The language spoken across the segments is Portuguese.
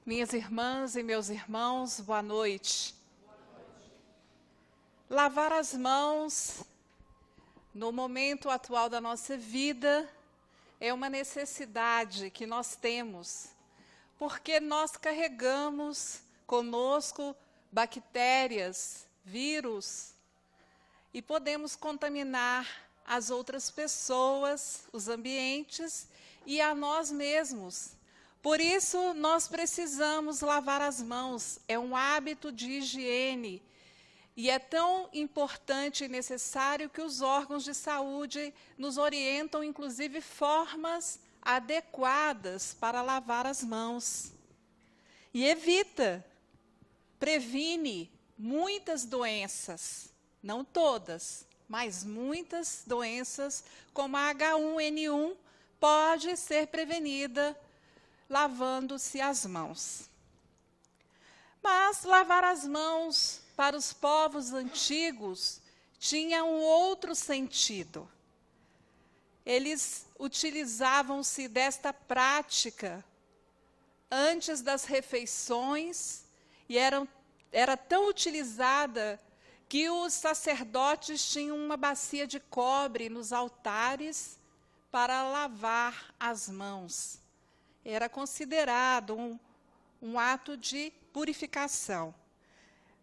Minhas irmãs e meus irmãos, boa noite. Lavar as mãos, no momento atual da nossa vida, é uma necessidade que nós temos, porque nós carregamos conosco bactérias, vírus, e podemos contaminar as outras pessoas, os ambientes e a nós mesmos. Por isso, nós precisamos lavar as mãos, é um hábito de higiene. E é tão importante e necessário que os órgãos de saúde nos orientam, inclusive, formas adequadas para lavar as mãos. E previne muitas doenças, não todas, mas muitas doenças, como a H1N1, pode ser prevenida lavando-se as mãos. Mas lavar as mãos para os povos antigos tinha um outro sentido. Eles utilizavam-se desta prática antes das refeições e era tão utilizada que os sacerdotes tinham uma bacia de cobre nos altares para lavar as mãos. Era considerado um ato de purificação.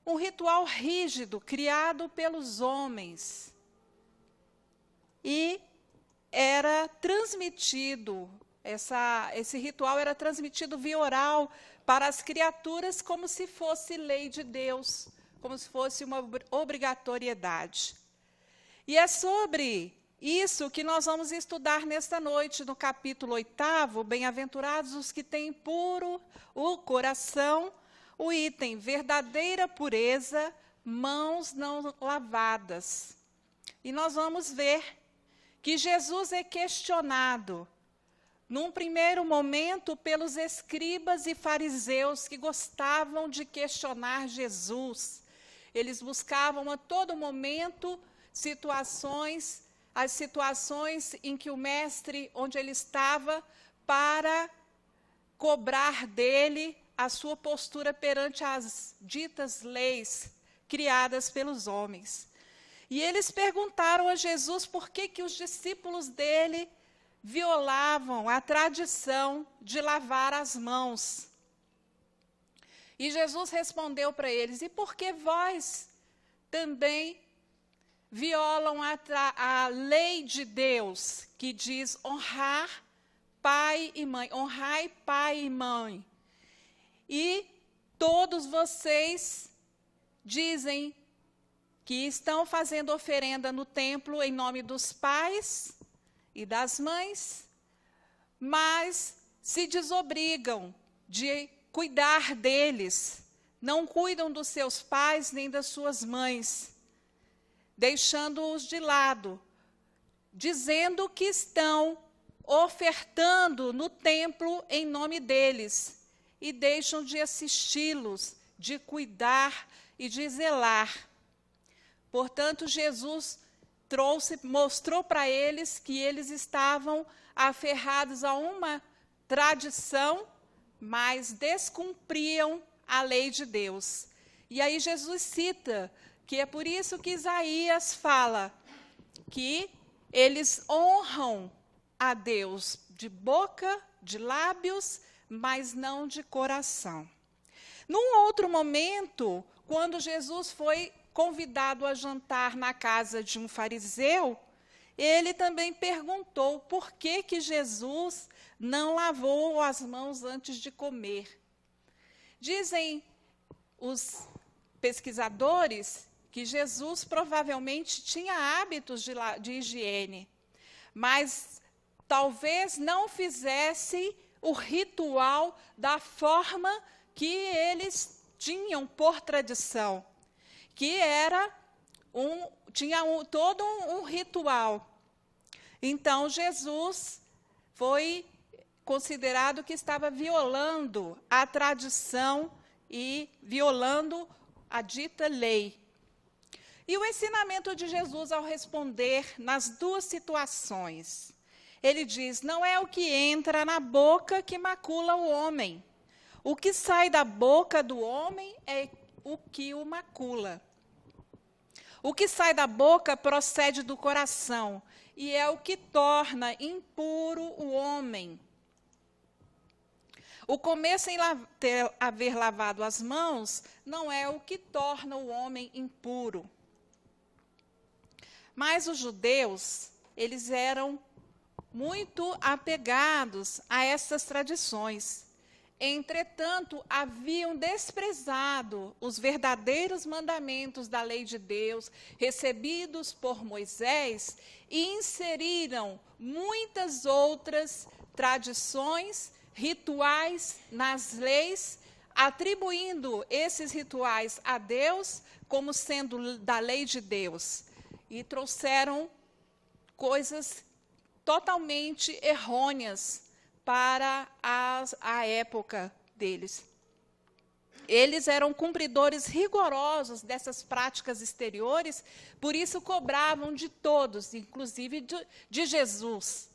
Um ritual rígido, criado pelos homens. E era transmitido, esse ritual era transmitido via oral para as criaturas como se fosse lei de Deus, como se fosse uma obrigatoriedade. E é sobre isso que nós vamos estudar nesta noite, no capítulo 8, Bem-aventurados os que têm puro o coração, o item verdadeira pureza, mãos não lavadas. E nós vamos ver que Jesus é questionado, num primeiro momento, pelos escribas e fariseus que gostavam de questionar Jesus. Eles buscavam a todo momento as situações em que o mestre, onde ele estava, para cobrar dele a sua postura perante as ditas leis criadas pelos homens. E eles perguntaram a Jesus por que os discípulos dele violavam a tradição de lavar as mãos. E Jesus respondeu para eles: e por que vós também violam a lei de Deus, que diz honrar pai e mãe, honrai pai e mãe. E todos vocês dizem que estão fazendo oferenda no templo em nome dos pais e das mães, mas se desobrigam de cuidar deles, não cuidam dos seus pais nem das suas mães, deixando-os de lado, dizendo que estão ofertando no templo em nome deles, e deixam de assisti-los, de cuidar e de zelar. Portanto, Jesus mostrou para eles que eles estavam aferrados a uma tradição, mas descumpriam a lei de Deus. E aí Jesus cita que é por isso que Isaías fala que eles honram a Deus de boca, de lábios, mas não de coração. Num outro momento, quando Jesus foi convidado a jantar na casa de um fariseu, ele também perguntou por que Jesus não lavou as mãos antes de comer. Dizem os pesquisadores que Jesus provavelmente tinha hábitos de higiene, mas talvez não fizesse o ritual da forma que eles tinham por tradição, que tinha todo um ritual. Então, Jesus foi considerado que estava violando a tradição e violando a dita lei. E o ensinamento de Jesus ao responder nas duas situações. Ele diz: não é o que entra na boca que macula o homem. O que sai da boca do homem é o que o macula. O que sai da boca procede do coração, e é o que torna impuro o homem. O comer sem haver lavado as mãos não é o que torna o homem impuro. Mas os judeus, eles eram muito apegados a essas tradições. Entretanto, haviam desprezado os verdadeiros mandamentos da lei de Deus, recebidos por Moisés, e inseriram muitas outras tradições, rituais nas leis, atribuindo esses rituais a Deus como sendo da lei de Deus. E trouxeram coisas totalmente errôneas para a época deles. Eles eram cumpridores rigorosos dessas práticas exteriores, por isso cobravam de todos, inclusive de Jesus.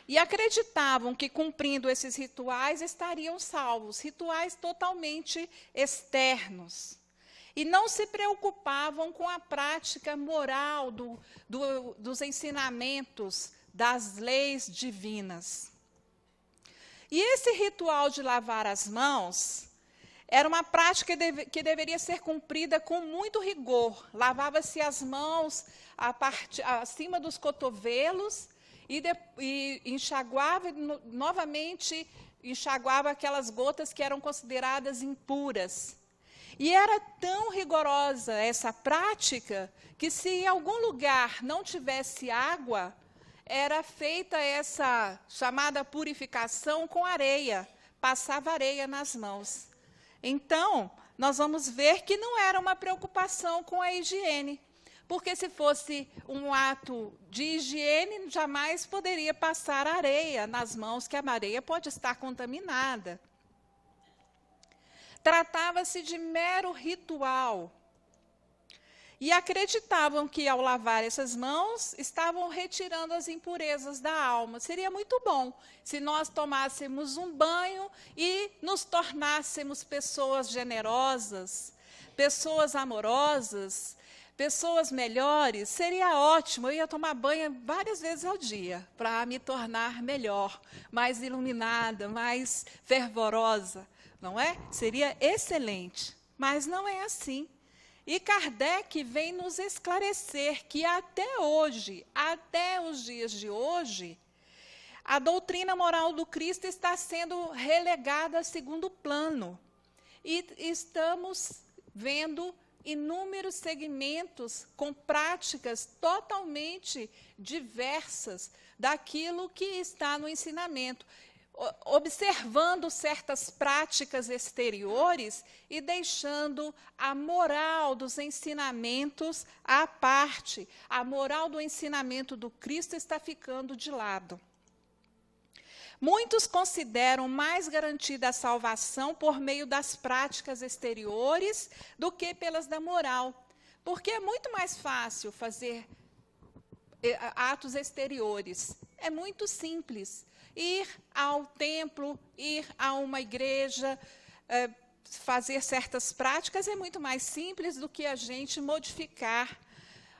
E acreditavam que, cumprindo esses rituais, estariam salvos, rituais totalmente externos. E não se preocupavam com a prática moral dos ensinamentos das leis divinas. E esse ritual de lavar as mãos era uma prática que deveria ser cumprida com muito rigor. Lavava-se as mãos acima dos cotovelos e enxaguava novamente, enxaguava aquelas gotas que eram consideradas impuras. E era tão rigorosa essa prática que, se em algum lugar não tivesse água, era feita essa chamada purificação com areia, passava areia nas mãos. Então, nós vamos ver que não era uma preocupação com a higiene, porque se fosse um ato de higiene, jamais poderia passar areia nas mãos, que a areia pode estar contaminada. Tratava-se de mero ritual. E acreditavam que, ao lavar essas mãos, estavam retirando as impurezas da alma. Seria muito bom se nós tomássemos um banho e nos tornássemos pessoas generosas, pessoas amorosas, pessoas melhores. Seria ótimo, eu ia tomar banho várias vezes ao dia, para me tornar melhor, mais iluminada, mais fervorosa, não é? Seria excelente, mas não é assim. E Kardec vem nos esclarecer que até hoje, até os dias de hoje, a doutrina moral do Cristo está sendo relegada a segundo plano. E estamos vendo inúmeros segmentos com práticas totalmente diversas daquilo que está no ensinamento, observando certas práticas exteriores e deixando a moral dos ensinamentos à parte. A moral do ensinamento do Cristo está ficando de lado. Muitos consideram mais garantida a salvação por meio das práticas exteriores do que pelas da moral, porque é muito mais fácil fazer atos exteriores. É muito simples. Ir ao templo, ir a uma igreja, fazer certas práticas é muito mais simples do que a gente modificar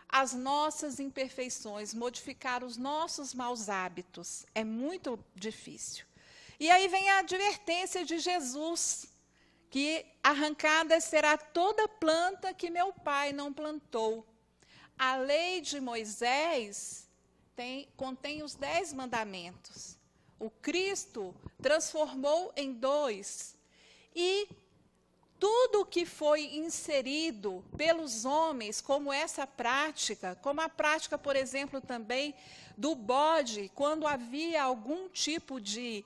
as nossas imperfeições, modificar os nossos maus hábitos. É muito difícil. E aí vem a advertência de Jesus, que arrancada será toda planta que meu Pai não plantou. A lei de Moisés contém os 10 mandamentos. O Cristo transformou em 2. E tudo que foi inserido pelos homens, como essa prática, como a prática, por exemplo, também do bode, quando havia algum tipo de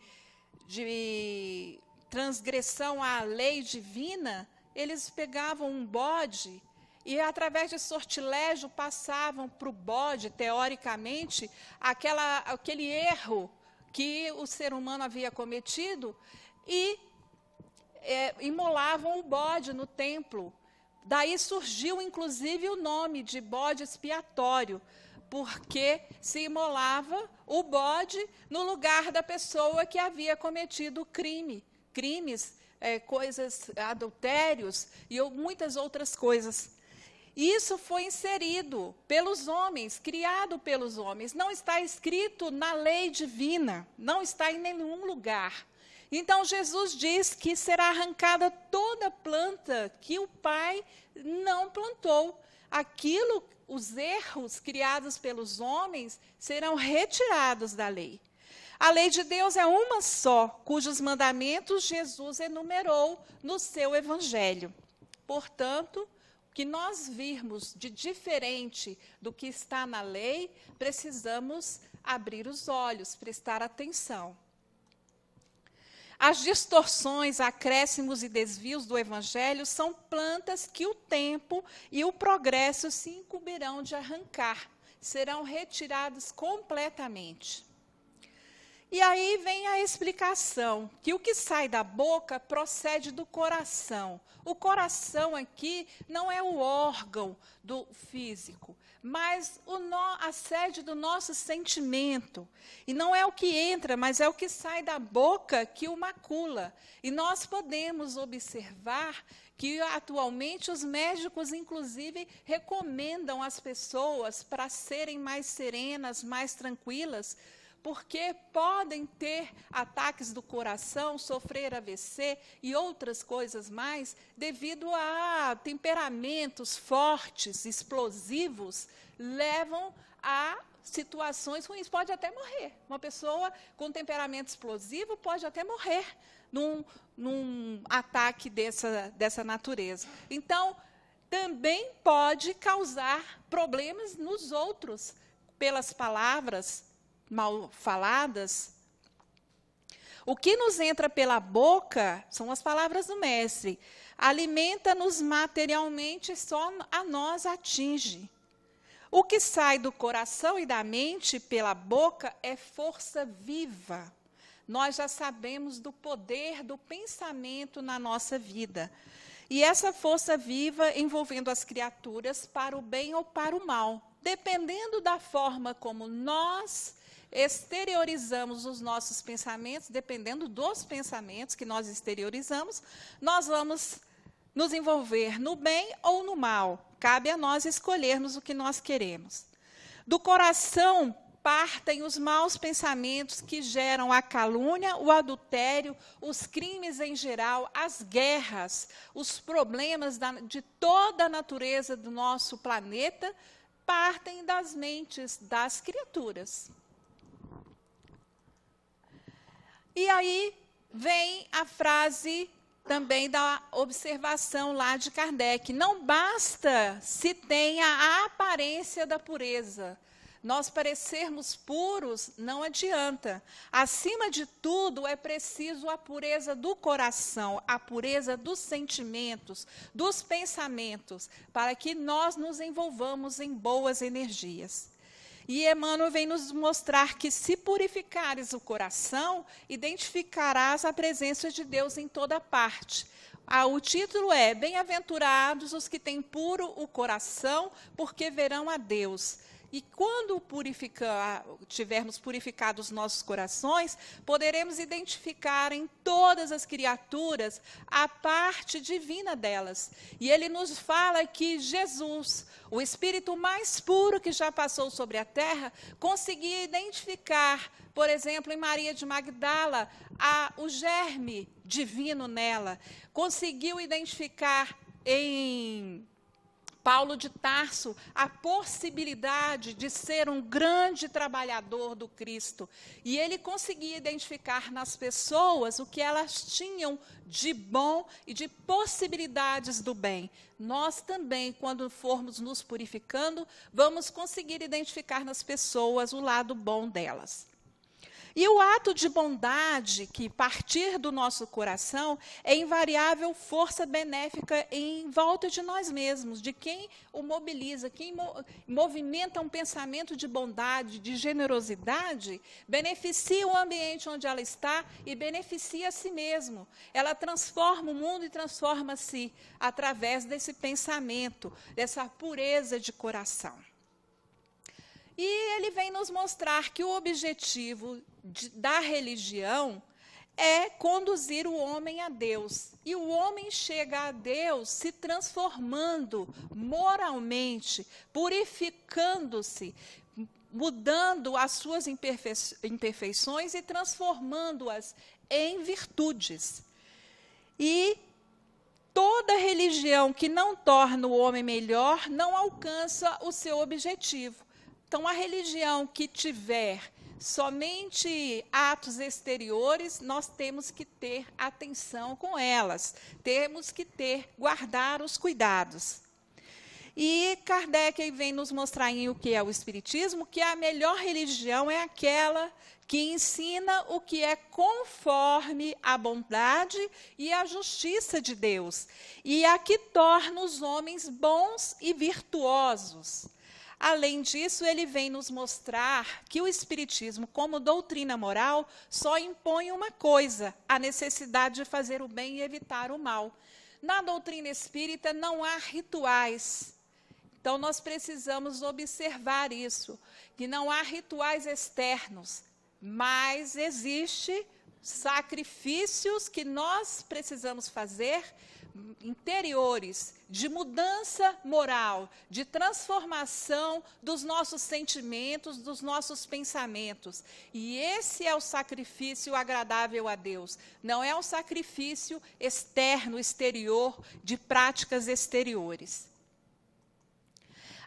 transgressão à lei divina, eles pegavam um bode e, através de sortilégio, passavam para o bode, teoricamente, aquele erro que o ser humano havia cometido e imolavam o bode no templo. Daí surgiu, inclusive, o nome de bode expiatório, porque se imolava o bode no lugar da pessoa que havia cometido o crime, crimes, coisas, adultérios e muitas outras coisas. Isso foi inserido pelos homens, criado pelos homens. Não está escrito na lei divina, não está em nenhum lugar. Então, Jesus diz que será arrancada toda planta que o Pai não plantou. Os erros criados pelos homens serão retirados da lei. A lei de Deus é uma só, cujos mandamentos Jesus enumerou no seu evangelho. Portanto, o que nós virmos de diferente do que está na lei, precisamos abrir os olhos, prestar atenção. As distorções, acréscimos e desvios do evangelho são plantas que o tempo e o progresso se incumbirão de arrancar, serão retirados completamente. E aí vem a explicação, que o que sai da boca procede do coração. O coração aqui não é o órgão do físico, mas a sede do nosso sentimento. E não é o que entra, mas é o que sai da boca que o macula. E nós podemos observar que atualmente os médicos, inclusive, recomendam às pessoas para serem mais serenas, mais tranquilas, porque podem ter ataques do coração, sofrer AVC e outras coisas mais, devido a temperamentos fortes, explosivos, levam a situações ruins. Pode até morrer. Uma pessoa com temperamento explosivo pode até morrer num ataque dessa natureza. Então, também pode causar problemas nos outros, pelas palavras mal faladas. O que nos entra pela boca são as palavras do Mestre. Alimenta-nos materialmente, só a nós atinge. O que sai do coração e da mente pela boca é força viva. Nós já sabemos do poder do pensamento na nossa vida. E essa força viva envolvendo as criaturas para o bem ou para o mal, dependendo da forma como nós exteriorizamos os nossos pensamentos, dependendo dos pensamentos que nós exteriorizamos, nós vamos nos envolver no bem ou no mal. Cabe a nós escolhermos o que nós queremos. Do coração partem os maus pensamentos que geram a calúnia, o adultério, os crimes em geral, as guerras, os problemas de toda a natureza do nosso planeta, partem das mentes das criaturas. E aí vem a frase também da observação lá de Kardec. Não basta se tenha a aparência da pureza. Nós parecermos puros não adianta. Acima de tudo, é preciso a pureza do coração, a pureza dos sentimentos, dos pensamentos, para que nós nos envolvamos em boas energias. E Emmanuel vem nos mostrar que, se purificares o coração, identificarás a presença de Deus em toda parte. O título é Bem-aventurados os que têm puro o coração, porque verão a Deus. E quando tivermos purificado os nossos corações, poderemos identificar em todas as criaturas a parte divina delas. E ele nos fala que Jesus, o Espírito mais puro que já passou sobre a terra, conseguia identificar, por exemplo, em Maria de Magdala, o germe divino nela. Conseguiu identificar em Paulo de Tarso a possibilidade de ser um grande trabalhador do Cristo. E ele conseguia identificar nas pessoas o que elas tinham de bom e de possibilidades do bem. Nós também, quando formos nos purificando, vamos conseguir identificar nas pessoas o lado bom delas. E o ato de bondade que partir do nosso coração é invariável força benéfica em volta de nós mesmos, de quem o mobiliza, quem movimenta um pensamento de bondade, de generosidade, beneficia o ambiente onde ela está e beneficia a si mesmo. Ela transforma o mundo e transforma-se através desse pensamento, dessa pureza de coração. E ele vem nos mostrar que o objetivo da religião é conduzir o homem a Deus. E o homem chega a Deus se transformando moralmente, purificando-se, mudando as suas imperfeições e transformando-as em virtudes. E toda religião que não torna o homem melhor não alcança o seu objetivo. Então, a religião que tiver somente atos exteriores, nós temos que ter atenção com elas, temos que guardar os cuidados. E Kardec vem nos mostrar em o que é o Espiritismo, que a melhor religião é aquela que ensina o que é conforme a bondade e a justiça de Deus, e a que torna os homens bons e virtuosos. Além disso, ele vem nos mostrar que o Espiritismo, como doutrina moral, só impõe uma coisa: a necessidade de fazer o bem e evitar o mal. Na doutrina espírita não há rituais. Então, nós precisamos observar isso, que não há rituais externos, mas existem sacrifícios que nós precisamos fazer, interiores, de mudança moral, de transformação dos nossos sentimentos, dos nossos pensamentos. E esse é o sacrifício agradável a Deus. Não é o sacrifício externo, exterior, de práticas exteriores.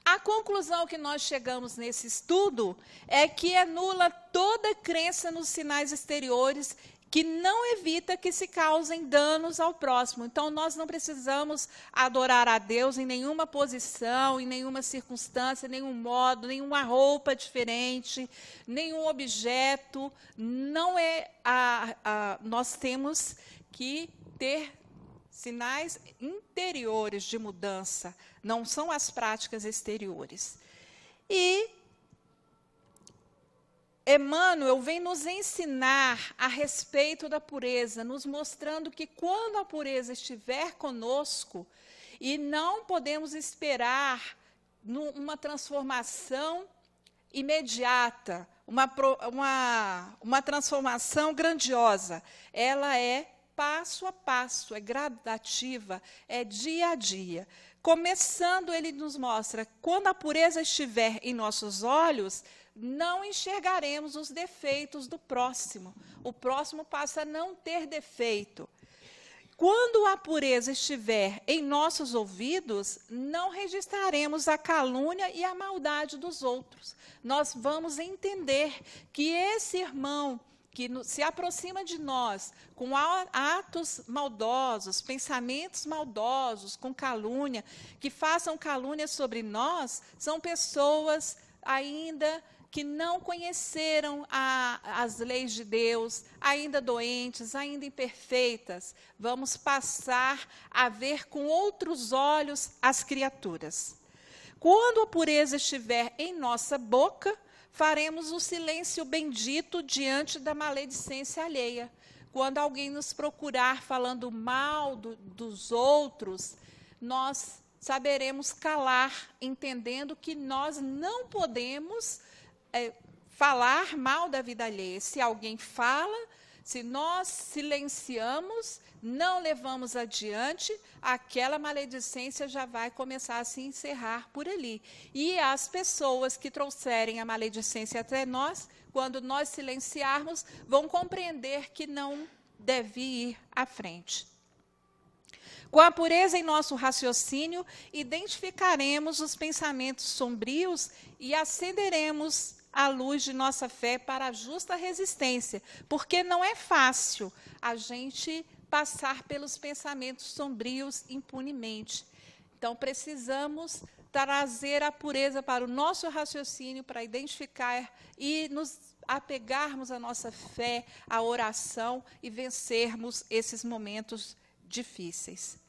A conclusão que nós chegamos nesse estudo é que é nula toda crença nos sinais exteriores que não evita que se causem danos ao próximo. Então, nós não precisamos adorar a Deus em nenhuma posição, em nenhuma circunstância, nenhum modo, nenhuma roupa diferente, nenhum objeto. Não é nós temos que ter sinais interiores de mudança, não são as práticas exteriores. E Emmanuel vem nos ensinar a respeito da pureza, nos mostrando que quando a pureza estiver conosco, e não podemos esperar uma transformação imediata, uma transformação grandiosa, ela é passo a passo, é gradativa, é dia a dia. Começando, ele nos mostra, quando a pureza estiver em nossos olhos, não enxergaremos os defeitos do próximo. O próximo passa a não ter defeito. Quando a pureza estiver em nossos ouvidos, não registraremos a calúnia e a maldade dos outros. Nós vamos entender que esse irmão que se aproxima de nós com atos maldosos, pensamentos maldosos, com calúnia, que façam calúnia sobre nós, são pessoas ainda que não conheceram as leis de Deus, ainda doentes, ainda imperfeitas. Vamos passar a ver com outros olhos as criaturas. Quando a pureza estiver em nossa boca, faremos o silêncio bendito diante da maledicência alheia. Quando alguém nos procurar falando mal dos outros, nós saberemos calar, entendendo que nós não podemos falar mal da vida alheia. Se alguém fala, se nós silenciamos, não levamos adiante, aquela maledicência já vai começar a se encerrar por ali. E as pessoas que trouxerem a maledicência até nós, quando nós silenciarmos, vão compreender que não deve ir à frente. Com a pureza em nosso raciocínio, identificaremos os pensamentos sombrios e acenderemos a luz de nossa fé para a justa resistência, porque não é fácil a gente passar pelos pensamentos sombrios impunemente. Então, precisamos trazer a pureza para o nosso raciocínio, para identificar e nos apegarmos à nossa fé, à oração e vencermos esses momentos difíceis.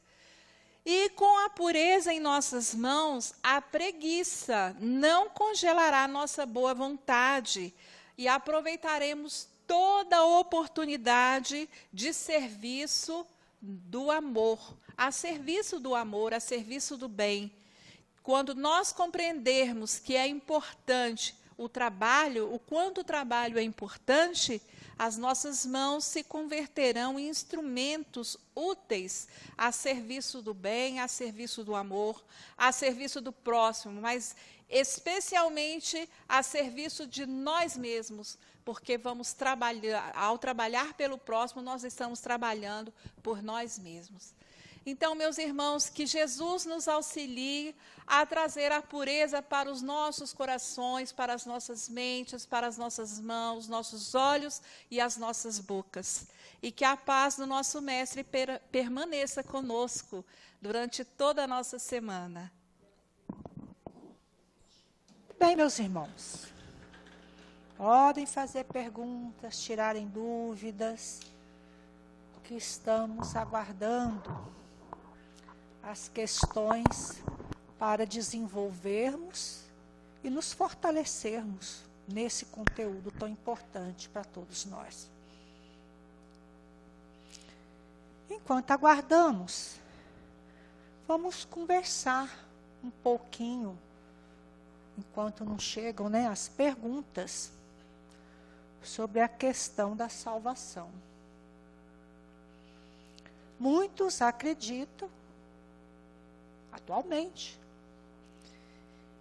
E com a pureza em nossas mãos, a preguiça não congelará nossa boa vontade e aproveitaremos toda a oportunidade de serviço do amor, a serviço do amor, a serviço do bem. Quando nós compreendermos que é importante o trabalho, o quanto o trabalho é importante, as nossas mãos se converterão em instrumentos úteis a serviço do bem, a serviço do amor, a serviço do próximo, mas especialmente a serviço de nós mesmos, porque vamos trabalhar, ao trabalhar pelo próximo, nós estamos trabalhando por nós mesmos. Então, meus irmãos, que Jesus nos auxilie a trazer a pureza para os nossos corações, para as nossas mentes, para as nossas mãos, nossos olhos e as nossas bocas. E que a paz do nosso Mestre permaneça conosco durante toda a nossa semana. Bem, meus irmãos, podem fazer perguntas, tirarem dúvidas, que estamos aguardando as questões para desenvolvermos e nos fortalecermos nesse conteúdo tão importante para todos nós. Enquanto aguardamos, vamos conversar um pouquinho, enquanto não chegam, as perguntas sobre a questão da salvação. Muitos acreditam, atualmente,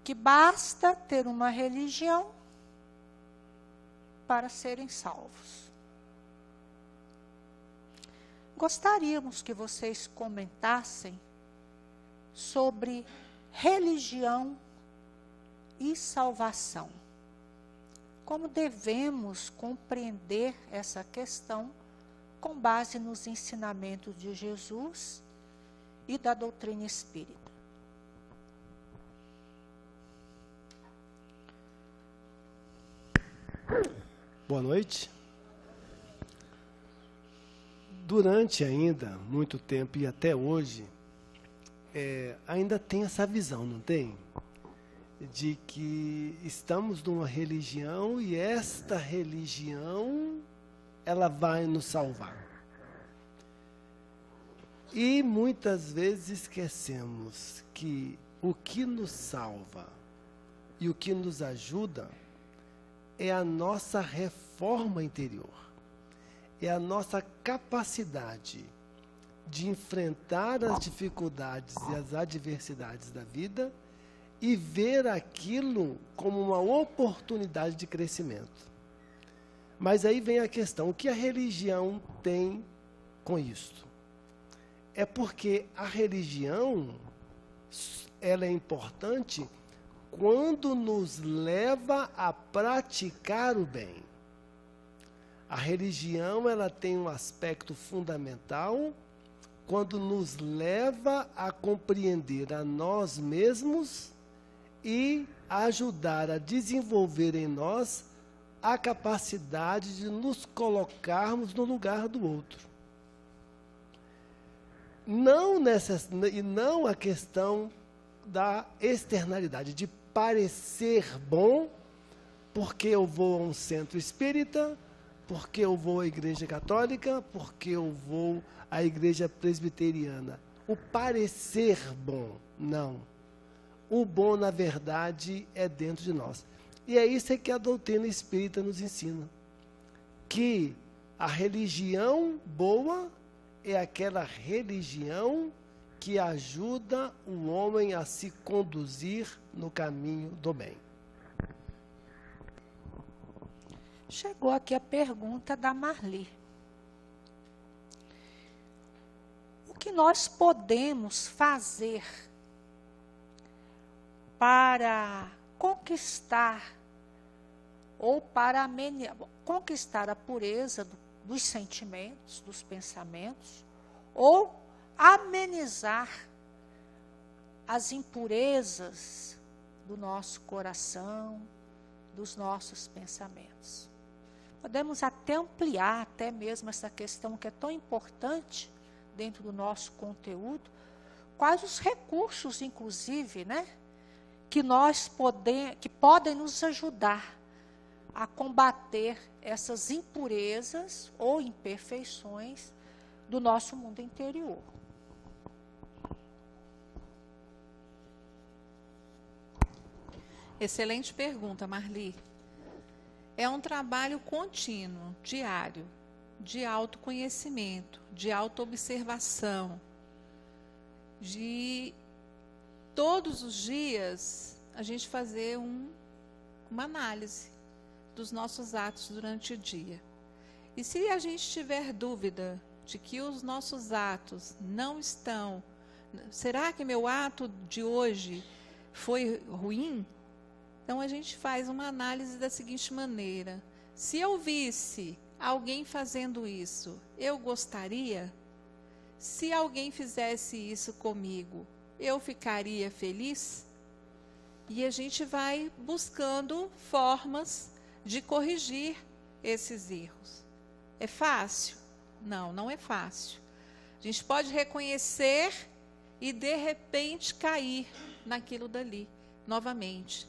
que basta ter uma religião para serem salvos. Gostaríamos que vocês comentassem sobre religião e salvação. Como devemos compreender essa questão com base nos ensinamentos de Jesus e da doutrina espírita? Boa noite. Durante ainda muito tempo e até hoje, ainda tem essa visão, não tem? De que estamos numa religião e esta religião, ela vai nos salvar. E muitas vezes esquecemos que o que nos salva e o que nos ajuda é a nossa reforma interior, é a nossa capacidade de enfrentar as dificuldades e as adversidades da vida e ver aquilo como uma oportunidade de crescimento. Mas aí vem a questão, o que a religião tem com isso? É porque a religião, ela é importante quando nos leva a praticar o bem. A religião, ela tem um aspecto fundamental quando nos leva a compreender a nós mesmos e ajudar a desenvolver em nós a capacidade de nos colocarmos no lugar do outro. Não a questão da externalidade, de parecer bom, porque eu vou a um centro espírita, porque eu vou à igreja católica, porque eu vou à igreja presbiteriana. O parecer bom, não. O bom, na verdade, é dentro de nós. E é isso que a doutrina espírita nos ensina. Que a religião boa é aquela religião que ajuda o homem a se conduzir no caminho do bem. Chegou aqui a pergunta da Marli. O que nós podemos fazer para conquistar ou para conquistar a pureza dos sentimentos, dos pensamentos, ou amenizar as impurezas do nosso coração, dos nossos pensamentos? Podemos até ampliar até mesmo essa questão que é tão importante dentro do nosso conteúdo. Quais os recursos, inclusive, que podem nos ajudar a combater essas impurezas ou imperfeições do nosso mundo interior. Excelente pergunta, Marli. É um trabalho contínuo, diário, de autoconhecimento, de autoobservação, de todos os dias a gente fazer uma análise dos nossos atos durante o dia. E se a gente tiver dúvida de que os nossos atos não estão... Será que meu ato de hoje foi ruim? Então, a gente faz uma análise da seguinte maneira. Se eu visse alguém fazendo isso, eu gostaria? Se alguém fizesse isso comigo, eu ficaria feliz? E a gente vai buscando formas de corrigir esses erros. É fácil? Não, não é fácil. A gente pode reconhecer e, de repente, cair naquilo dali, novamente.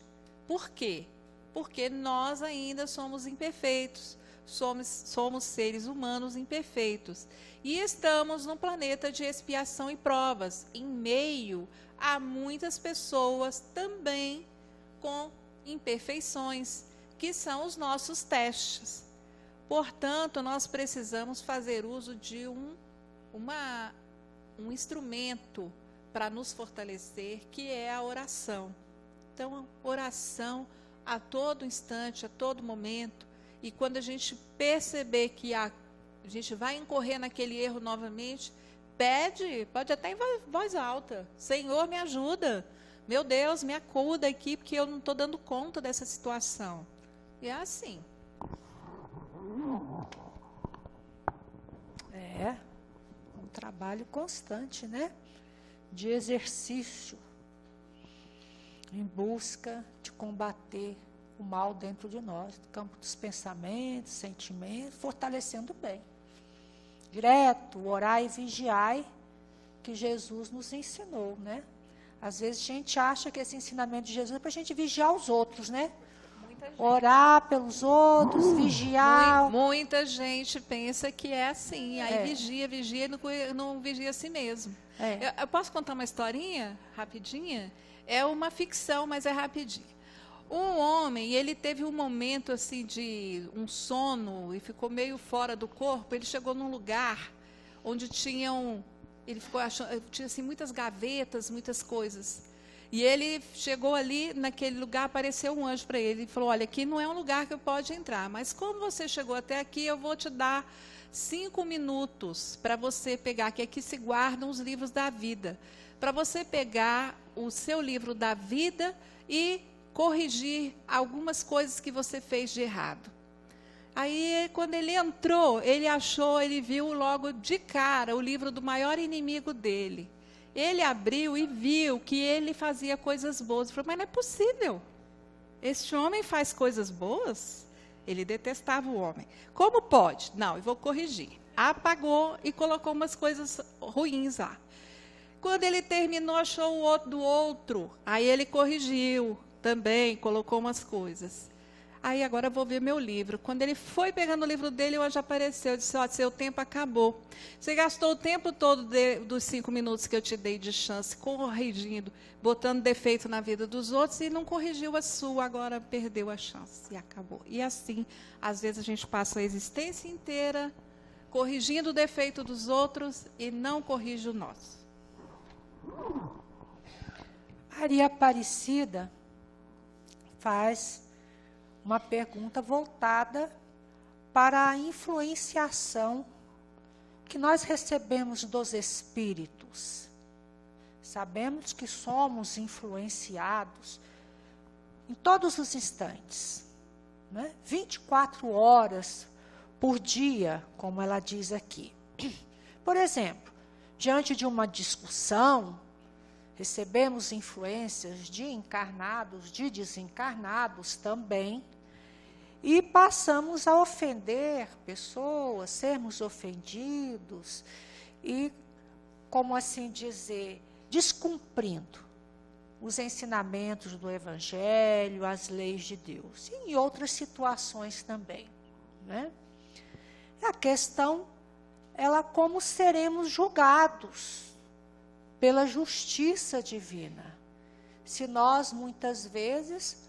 Por quê? Porque nós ainda somos imperfeitos, somos seres humanos imperfeitos. E estamos num planeta de expiação e provas, em meio a muitas pessoas também com imperfeições, que são os nossos testes. Portanto, nós precisamos fazer uso de um instrumento para nos fortalecer, que é a oração. Então, oração a todo instante, a todo momento. E quando a gente perceber que a gente vai incorrer naquele erro novamente, pode até em voz alta: Senhor, me ajuda. Meu Deus, me acuda aqui, porque eu não estou dando conta dessa situação. E é assim. É um trabalho constante, né? De exercício, em busca de combater o mal dentro de nós, no campo dos pensamentos, sentimentos, fortalecendo o bem. Direto, orai e vigiai, que Jesus nos ensinou, né? Às vezes a gente acha que esse ensinamento de Jesus é para a gente vigiar os outros, né? Orar pelos outros, vigiar. Muita gente pensa que é assim, aí vigia e não vigia a si mesmo. Eu posso contar uma historinha rapidinha? É uma ficção, mas é rapidinha. Um homem, ele teve um momento assim de um sono e ficou meio fora do corpo. Ele chegou num lugar onde tinha assim, muitas gavetas, muitas coisas. E ele chegou ali, naquele lugar, apareceu um anjo para ele. Ele falou: olha, aqui não é um lugar que eu pode entrar, mas como você chegou até aqui, eu vou te dar 5 minutos para você pegar, que aqui se guardam os livros da vida, para você pegar o seu livro da vida e corrigir algumas coisas que você fez de errado. Aí, quando ele entrou, ele viu logo de cara o livro do maior inimigo dele. Ele abriu e viu que ele fazia coisas boas. Ele falou: mas não é possível. Este homem faz coisas boas? Ele detestava o homem. Como pode? Não, eu vou corrigir. Apagou e colocou umas coisas ruins lá. Quando ele terminou, achou o outro do outro. Aí ele corrigiu também, colocou umas coisas. Aí agora eu vou ver meu livro. Quando ele foi pegando o livro dele, o anjo apareceu. Eu disse: ó, seu tempo acabou. Você gastou o tempo todo dos 5 minutos que eu te dei de chance, corrigindo, botando defeito na vida dos outros, e não corrigiu a sua. Agora perdeu a chance e acabou. E assim, às vezes a gente passa a existência inteira corrigindo o defeito dos outros e não corrige o nosso. Maria Aparecida faz uma pergunta voltada para a influenciação que nós recebemos dos espíritos. Sabemos que somos influenciados em todos os instantes, né? 24 horas por dia, como ela diz aqui. Por exemplo, diante de uma discussão, recebemos influências de encarnados, de desencarnados também, e passamos a ofender pessoas, sermos ofendidos, e, como assim dizer, descumprindo os ensinamentos do Evangelho, as leis de Deus, e em outras situações também, né? A questão, como seremos julgados pela justiça divina, se nós muitas vezes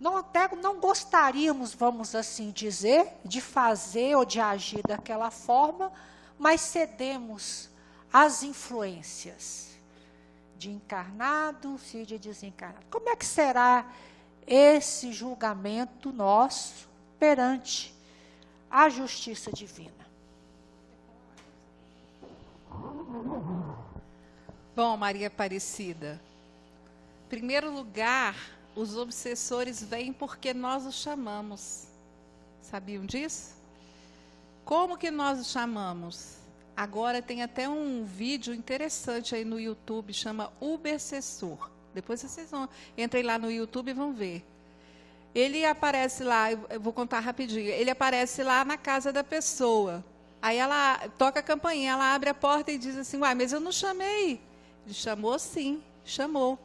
não gostaríamos, vamos assim dizer, de fazer ou de agir daquela forma, mas cedemos às influências de encarnados e de desencarnados. Como é que será esse julgamento nosso perante a justiça divina? Bom, Maria Aparecida, em primeiro lugar, os obsessores vêm porque nós os chamamos. Sabiam disso? Como que nós os chamamos? Agora tem até um vídeo interessante aí no YouTube, chama Ubercessor. Depois vocês entrem lá no YouTube e vão ver. Ele aparece lá, eu vou contar rapidinho, ele aparece lá na casa da pessoa. Aí ela toca a campainha, ela abre a porta e diz assim, uai, mas eu não chamei. Ele chamou sim, chamou.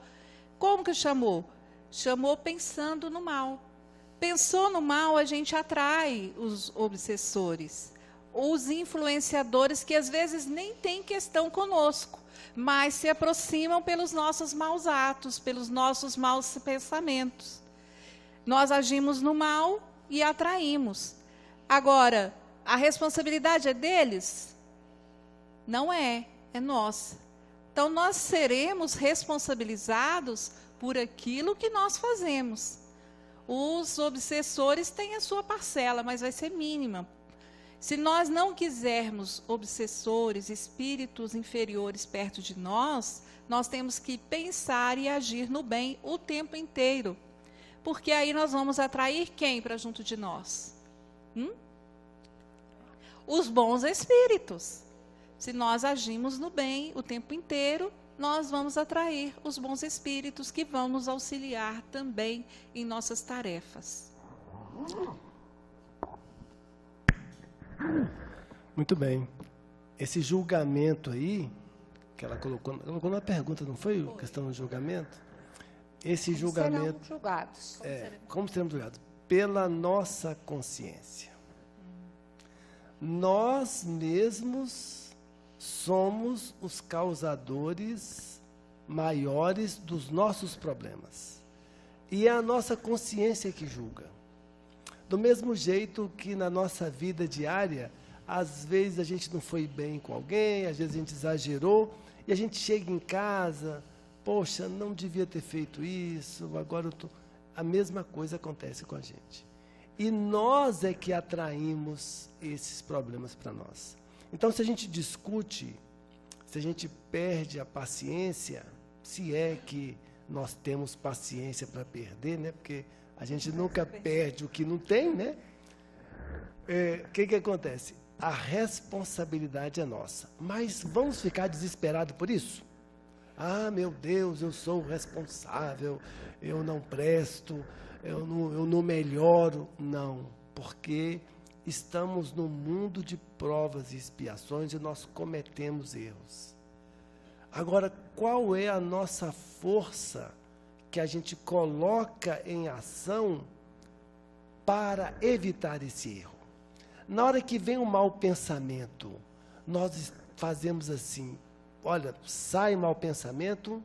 Como que chamou? Chamou pensando no mal. Pensou no mal, a gente atrai os obsessores. Os influenciadores que às vezes nem têm questão conosco, mas se aproximam pelos nossos maus atos, pelos nossos maus pensamentos. Nós agimos no mal e atraímos. Agora, a responsabilidade é deles? Não é, é nossa. Então, nós seremos responsabilizados por aquilo que nós fazemos. Os obsessores têm a sua parcela, mas vai ser mínima. Se nós não quisermos obsessores, espíritos inferiores perto de nós, nós temos que pensar e agir no bem o tempo inteiro. Porque aí nós vamos atrair quem para junto de nós? Os bons espíritos. Se nós agimos no bem o tempo inteiro, nós vamos atrair os bons espíritos que vão nos auxiliar também em nossas tarefas. Muito bem. Esse julgamento aí, que ela colocou na pergunta, não foi? Questão do julgamento? Esse julgamento... Serão julgados. Como seremos julgados? Pela nossa consciência. Nós mesmos somos os causadores maiores dos nossos problemas. E é a nossa consciência que julga. Do mesmo jeito que na nossa vida diária, às vezes a gente não foi bem com alguém, às vezes a gente exagerou, e a gente chega em casa, poxa, não devia ter feito isso, agora a mesma coisa acontece com a gente. E nós é que atraímos esses problemas para nós. Então, se a gente discute, se a gente perde a paciência, se é que nós temos paciência para perder, né? Porque a gente nunca perde o que não tem, né? O que acontece? A responsabilidade é nossa. Mas vamos ficar desesperados por isso? Ah, meu Deus, eu sou o responsável, eu não presto, eu não melhoro. Não, porque estamos num mundo de provas e expiações e nós cometemos erros. Agora, qual é a nossa força que a gente coloca em ação para evitar esse erro? Na hora que vem um mau pensamento, nós fazemos assim, olha, sai mau pensamento,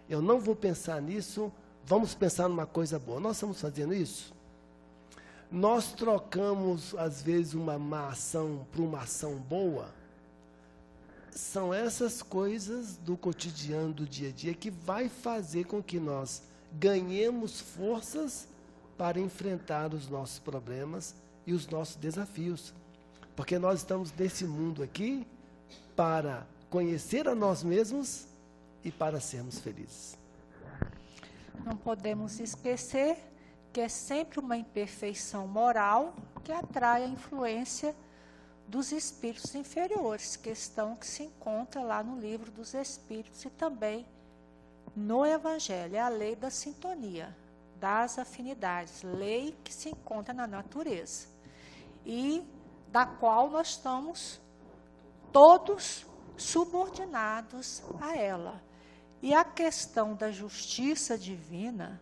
eu não vou pensar nisso, vamos pensar numa coisa boa. Nós estamos fazendo isso? Nós trocamos, às vezes, uma má ação por uma ação boa? São essas coisas do cotidiano, do dia a dia, que vai fazer com que nós ganhemos forças para enfrentar os nossos problemas e os nossos desafios. Porque nós estamos nesse mundo aqui para conhecer a nós mesmos e para sermos felizes. Não podemos esquecer que é sempre uma imperfeição moral que atrai a influência dos espíritos inferiores, questão que se encontra lá no Livro dos Espíritos e também no Evangelho. É a lei da sintonia, das afinidades, lei que se encontra na natureza e da qual nós estamos todos subordinados a ela. E a questão da justiça divina,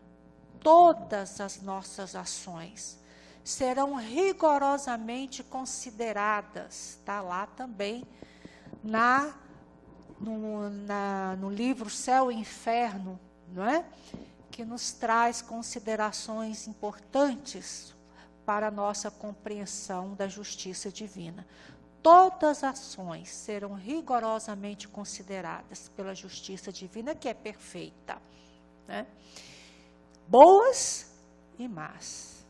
todas as nossas ações serão rigorosamente consideradas, está lá também no livro Céu e Inferno, não é? que nos traz considerações importantes para a nossa compreensão da justiça divina. Todas as ações serão rigorosamente consideradas pela justiça divina, que é perfeita, né? Boas e más,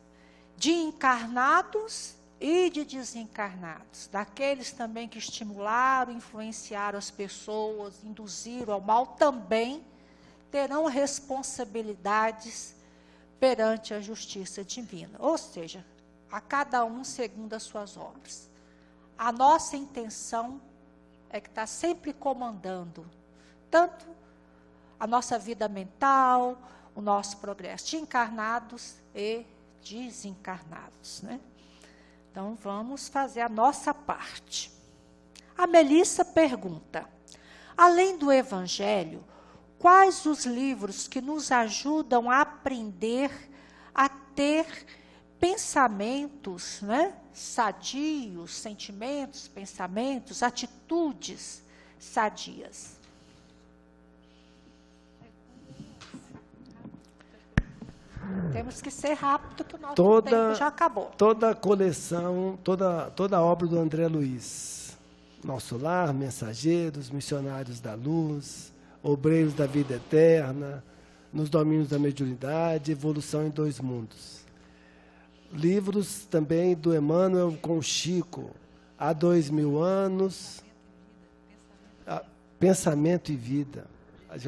de encarnados e de desencarnados, daqueles também que estimularam, influenciaram as pessoas, induziram ao mal, também terão responsabilidades perante a justiça divina, ou seja, a cada um segundo as suas obras. A nossa intenção é que está sempre comandando, tanto a nossa vida mental, o nosso progresso, de encarnados e desencarnados, né? Então, vamos fazer a nossa parte. A Melissa pergunta, além do Evangelho, quais os livros que nos ajudam a aprender a ter pensamentos, né, sadios, sentimentos, pensamentos, atitudes sadias? Temos que ser rápido, que o nosso tempo já acabou. Toda a coleção, toda a obra do André Luiz. Nosso Lar, Mensageiros, Missionários da Luz, Obreiros da Vida Eterna, Nos Domínios da Mediunidade, Evolução em Dois Mundos. Livros também do Emmanuel com Chico, Há 2000 anos, Pensamento e Vida. A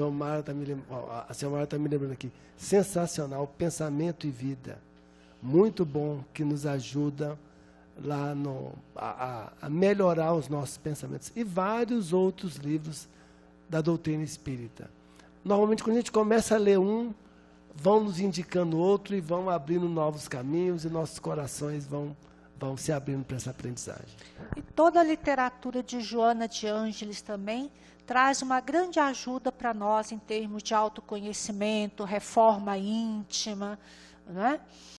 Senhora está me lembrando aqui. Sensacional, Pensamento e Vida. Muito bom, que nos ajuda lá a melhorar os nossos pensamentos. E vários outros livros da doutrina espírita. Normalmente, quando a gente começa a ler um, vão nos indicando outro e vão abrindo novos caminhos e nossos corações vão se abrindo para essa aprendizagem. E toda a literatura de Joana de Ângeles também traz uma grande ajuda para nós em termos de autoconhecimento, reforma íntima, não é?